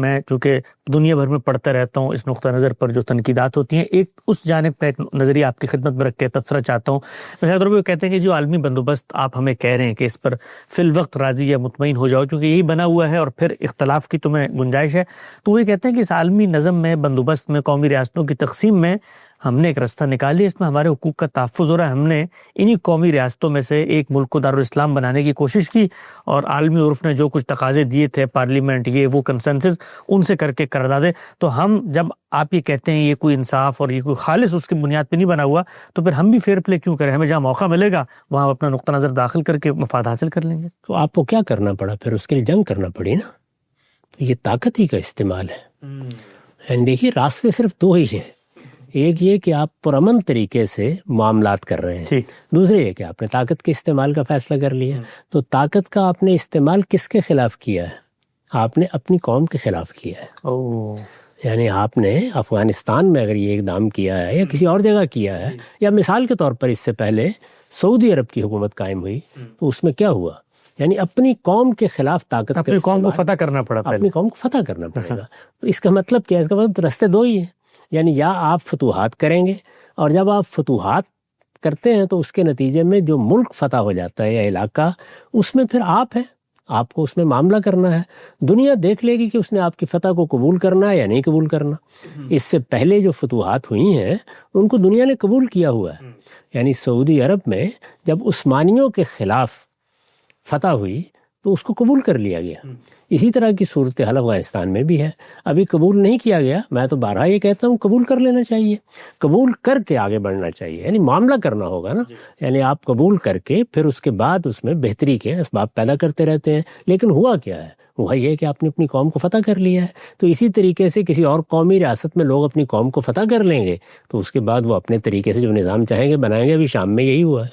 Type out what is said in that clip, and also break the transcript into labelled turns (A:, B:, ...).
A: میں چونکہ دنیا بھر میں پڑھتا رہتا ہوں اس نقطہ نظر پر جو تنقیدات ہوتی ہیں، ایک اس جانب کا ایک نظریہ آپ کی خدمت میں رکھ کے تبصرہ چاہتا ہوں۔ مثال طور پر کہتے ہیں کہ جو عالمی بندوبست آپ ہمیں کہہ رہے ہیں کہ اس پر فی الوقت راضی یا مطمئن ہو جاؤ، چونکہ یہی بنا ہوا ہے اور پھر اختلاف کی تمہیں گنجائش ہے، تو وہ یہ کہتے ہیں کہ اس عالمی نظم میں، بندوبست میں، قومی ریاستوں کی تقسیم میں ہم نے ایک راستہ نکالی، اس میں ہمارے حقوق کا تحفظ ہو رہا ہے۔ ہم نے انہی قومی ریاستوں میں سے ایک ملک کو دارالاسلام بنانے کی کوشش کی، اور عالمی عرف نے جو کچھ تقاضے دیے تھے، پارلیمنٹ یہ وہ کنسنسس ان سے کر کے قراردادیں، تو ہم جب آپ یہ کہتے ہیں یہ کوئی انصاف اور یہ کوئی خالص اس کی بنیاد پہ نہیں بنا ہوا، تو پھر ہم بھی فیئر پلے کیوں کریں؟ ہمیں جہاں موقع ملے گا وہاں اپنا نقطہ نظر داخل کر کے مفاد حاصل کر لیں گے۔
B: تو آپ کو کیا کرنا پڑا پھر؟ اس کے لیے جنگ کرنا پڑی نا، یہ طاقت ہی کا استعمال ہے۔ یعنی دیکھیے راستے صرف دو ہی ہیں، ایک یہ کہ آپ پرامن طریقے سے معاملات کر رہے ہیں، دوسرے یہ کہ آپ نے طاقت کے استعمال کا فیصلہ کر لیا۔ تو طاقت کا آپ نے استعمال کس کے خلاف کیا ہے؟ آپ نے اپنی قوم کے خلاف کیا ہے۔ یعنی آپ نے افغانستان میں اگر یہ اقدام کیا ہے یا کسی اور جگہ کیا ہے، یا مثال کے طور پر اس سے پہلے سعودی عرب کی حکومت قائم ہوئی تو اس میں کیا ہوا؟ یعنی اپنی قوم کے خلاف طاقت،
A: اپنی قوم کو فتح کرنا پڑا،
B: اپنی قوم کو فتح کرنا پڑے گا۔ تو اس کا مطلب کیا ہے؟ اس کا مطلب رستے دو ہی ہیں، یعنی یا آپ فتوحات کریں گے، اور جب آپ فتوحات کرتے ہیں تو اس کے نتیجے میں جو ملک فتح ہو جاتا ہے یا علاقہ، اس میں پھر آپ ہیں، آپ کو اس میں معاملہ کرنا ہے۔ دنیا دیکھ لے گی کہ اس نے آپ کی فتح کو قبول کرنا ہے یا نہیں قبول کرنا۔ اس سے پہلے جو فتوحات ہوئی ہیں ان کو دنیا نے قبول کیا ہوا ہے۔ یعنی سعودی عرب میں جب عثمانیوں کے خلاف فتح ہوئی تو اس کو قبول کر لیا گیا۔ اسی طرح کی صورتحال افغانستان میں بھی ہے، ابھی قبول نہیں کیا گیا۔ میں تو بارہا یہ کہتا ہوں قبول کر لینا چاہیے، قبول کر کے آگے بڑھنا چاہیے، یعنی معاملہ کرنا ہوگا نا۔ یعنی آپ قبول کر کے پھر اس کے بعد اس میں بہتری کے اسباب پیدا کرتے رہتے ہیں۔ لیکن ہوا کیا ہے؟ ہوا یہ کہ آپ نے اپنی قوم کو فتح کر لیا ہے۔ تو اسی طریقے سے کسی اور قومی ریاست میں لوگ اپنی قوم کو فتح کر لیں گے تو اس کے بعد وہ اپنے طریقے سے جو نظام چاہیں گے بنائیں گے۔ ابھی شام میں یہی ہوا ہے۔